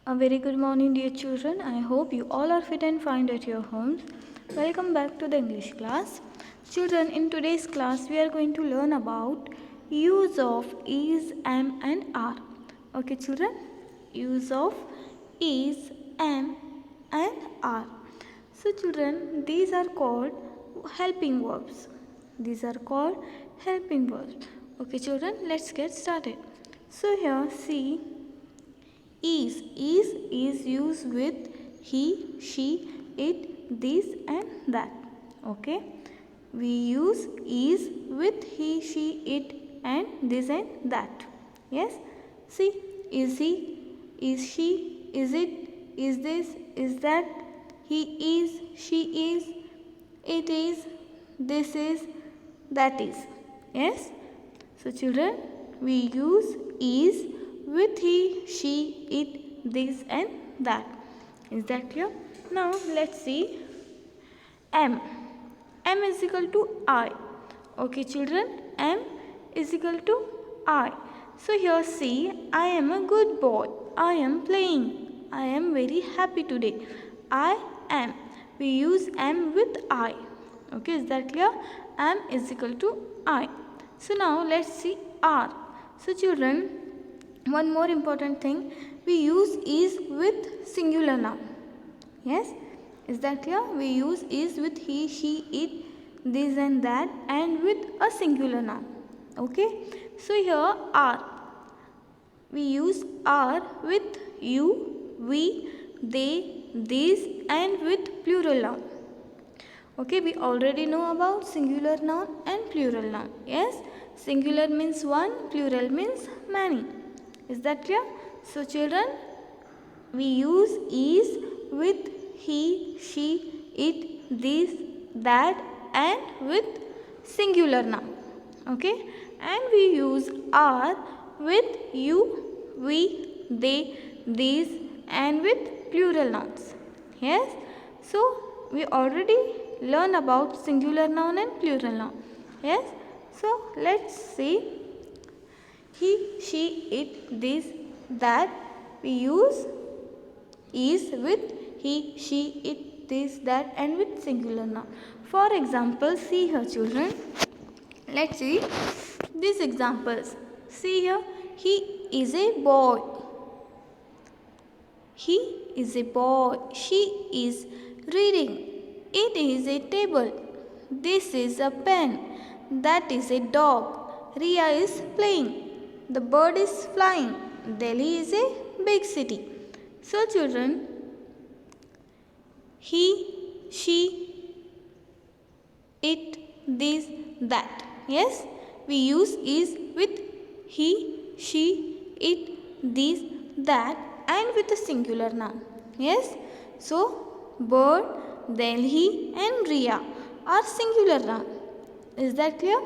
A very good morning, dear children. I hope you all are fit and fine at your homes. Welcome back to the English class. Children, in today's class, we are going to learn about use of is, am, and are. Okay, children? Use of is, am, and are. So, children, these are called helping verbs. These are called helping verbs. Okay, children, let's get started. So, here, see. Is used with he, she, it, this and that. Okay. We use is with he, she, it and this and that. Yes. See. Is he, is she, is it, is this, is that, he is, she is, it is, this is, that is. Yes. So children, we use is with he, she, it, this and that. Is that clear? Now let's see am. Am is equal to I. Okay children, am is equal to I. So here see, I am a good boy. I am playing. I am very happy today. I am. We use am with I. Okay, is that clear? Am is equal to I. So now let's see are. So children, one more important thing, we use is with singular noun. Yes, is that clear? We use is with he, she, it, this and that and with a singular noun. Okay, so here are. We use are with you, we, they, these and with plural noun. Okay, we already know about singular noun and plural noun. Yes, singular means one, plural means many. Is that clear? So children, we use is with he, she, it, this, that and with singular noun. Okay, and we use are with you, we, they, these and with plural nouns. Yes, so we already learn about singular noun and plural noun. Yes, so let's see he, she, it, this, that. We use is with he, she, it, this, that and with singular noun. For example, see here children. Let's see these examples. See here, he is a boy. He is a boy. She is reading. It is a table. This is a pen. That is a dog. Ria is playing. The bird is flying. Delhi is a big city. So children, he, she, it, this, that. Yes, we use is with he, she, it, this, that and with a singular noun. Yes, so bird, Delhi and Ria are singular noun. Is that clear?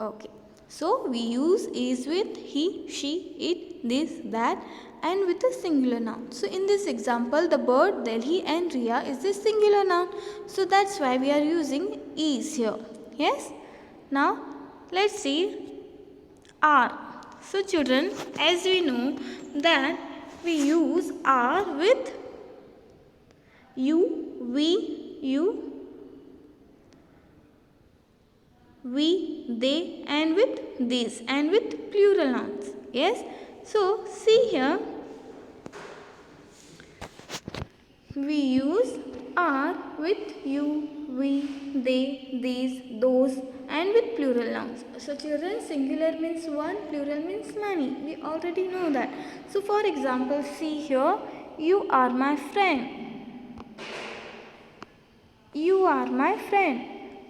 Okay. So we use is with he, she, it, this, that and with a singular noun. So in this example, the bird, Delhi and Ria is a singular noun. So that's why we are using is here. Yes. Now let's see are. So children, as we know that we use are with you, we, they and with this and with plural nouns. Yes. So see here, we use are with you, we, they, these, those and with plural nouns. So children, singular means one, plural means many. We already know that. So for example, see here, you are my friend. You are my friend.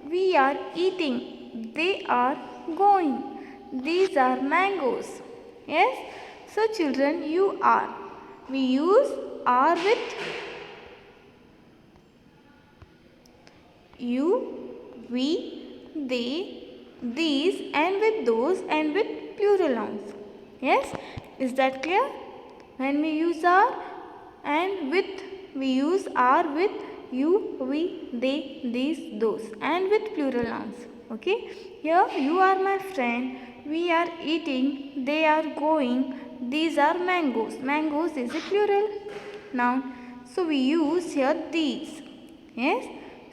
We are eating. They are going. These are mangoes. Yes. So children, you are. We use are with you, we, they, these and with those and with plural nouns. Yes, is that clear? When we use are and with, we use are with you, we, they, these, those and with plural nouns. Okay, here you are my friend, we are eating, they are going, these are mangoes. Mangoes is a plural noun. So we use here these. Yes.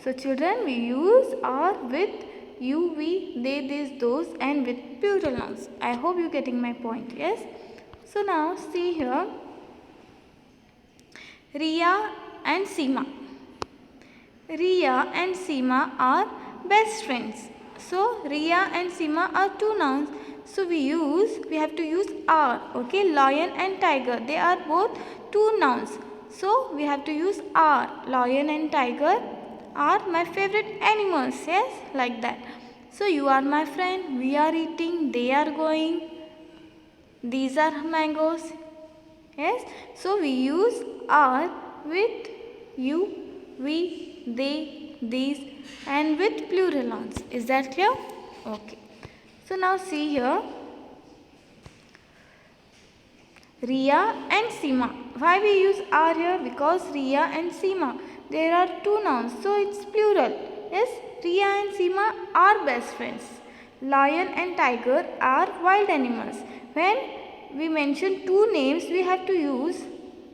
So children, we use are with you, we, they, these, those and with plural nouns. I hope you getting my point. Yes. So now see here, Riya and Seema. Riya and Seema are best friends. So Riya and Seema are two nouns. So we have to use are. Okay, lion and tiger, they are both two nouns. So we have to use are. Lion and tiger are my favorite animals. Yes, like that. So you are my friend, we are eating, they are going, these are mangoes. Yes, so we use are with you, we, they, these and with plural nouns. Is that clear? Okay. So now see here, Riya and Seema. Why we use are here? Because Riya and Seema, there are two nouns, so it's plural. Yes, Riya and Seema are best friends. Lion and tiger are wild animals. When we mention two names, we have to use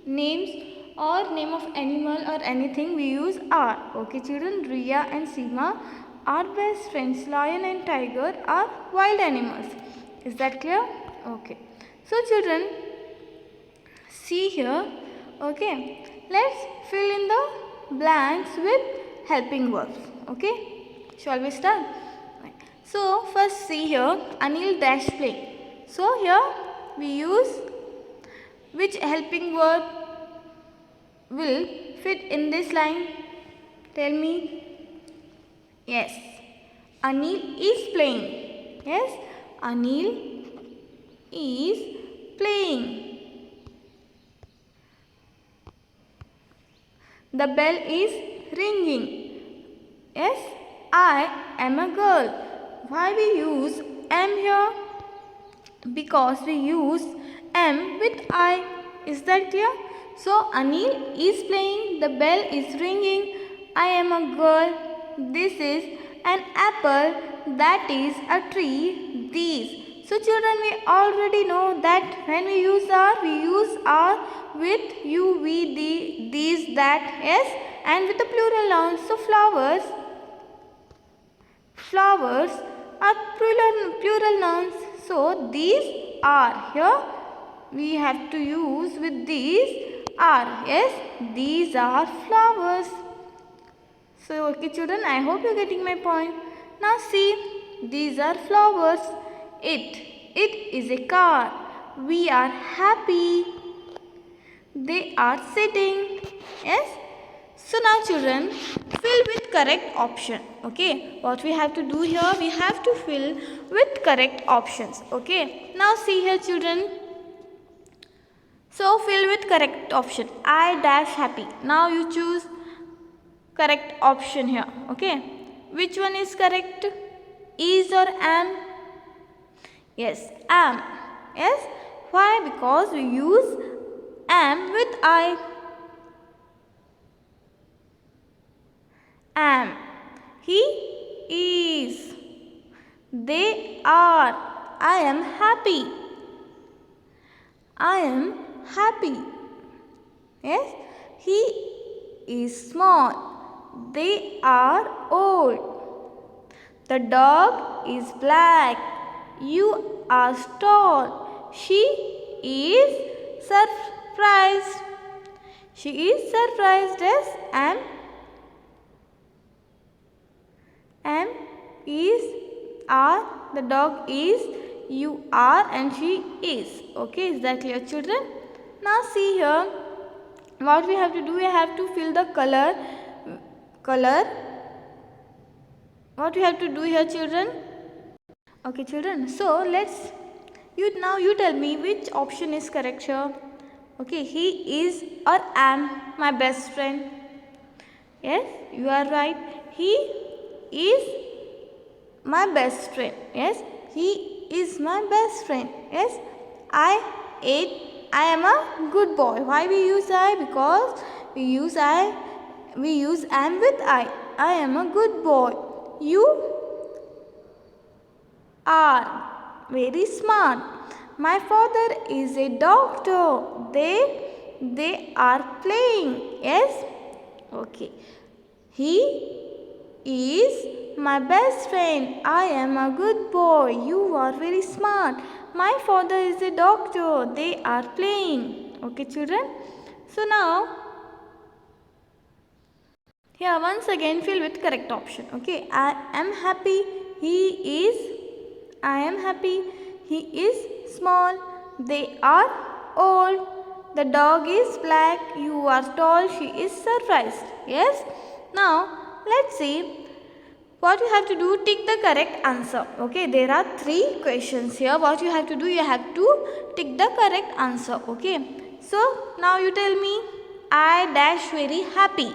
names or name of animal or anything, we use are. Okay children, Riya and Seema are best friends. Lion and tiger are wild animals. Is that clear? Okay. So children, see here. Okay, let's fill in the blanks with helping verbs. Okay, shall we start? So first see here, Anil dash playing. So here we use which helping verb will fit in this line? Tell me. Yes, Anil is playing. Yes, Anil is playing. The bell is ringing. Yes, I am a girl. Why we use am here? Because we use am with I. Is that clear? So Anil is playing, the bell is ringing, I am a girl, this is an apple, that is a tree, these. So children, we already know that when we use are with you, we, these, that, yes, and with the plural nouns. So flowers are plural nouns. So these are here we have to use with these are. Yes, these are flowers. So okay children, I hope you are getting my point. Now see, these are flowers. It is a car. We are happy. They are sitting. Yes. So now children, fill with correct option. Okay, what we have to do here, we have to fill with correct options. Okay, now see here children. So fill with correct option. I dash happy. Now you choose correct option here. Okay, which one is correct? Is or am? Yes, am. Yes, why? Because we use am with I. Am. He is. They are. I am happy. I am happy. Yes, he is small. They are old. The dog is black. You are tall. She is surprised. She is surprised. Yes, am is, are, the dog is, you are and she is. Okay, is that clear children? Now see here, what we have to do, we have to fill the color. What we have to do here children? Okay children, so now you tell me which option is correct here. Okay, he is or am my best friend. Yes, you are right. He is my best friend. Yes, he is my best friend. Yes, I am a good boy. Why we use I? Because we use am with I. I am a good boy. You are very smart. My father is a doctor. They are playing. Yes? Okay. He is my best friend. I am a good boy. You are very smart. My father is a doctor. They are playing. Okay, children? So now, here once again fill with correct option. Okay, I am happy. He is. I am happy. He is small. They are old. The dog is black. You are tall. She is surprised. Yes? Now, let's see what you have to do. Tick the correct answer. Okay, there are 3 questions here. What you have to do, you have to tick the correct answer. Okay, so now you tell me, I dash very happy.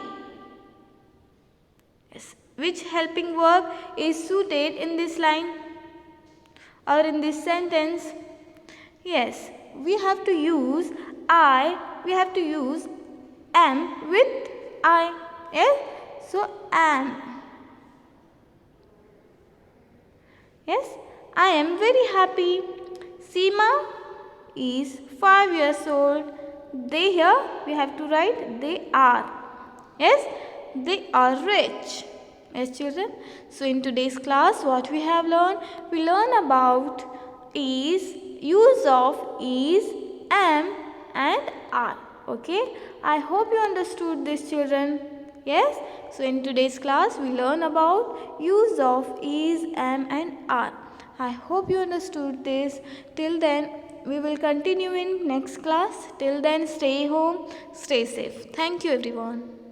Yes. Which helping verb is suited in this line or in this sentence? Yes, we have to use I, we have to use am with I. Yes, so am. Yes, I am very happy. Seema is 5 years old. They, here we have to write they are. Yes, they are rich. Yes, children. So in today's class, what we have learned? We learn about is, use of is, am and are. Okay. I hope you understood this, children. Yes. So in today's class, we learn about use of is, am and are. I hope you understood this. Till then, we will continue in next class. Till then, stay home, stay safe. Thank you, everyone.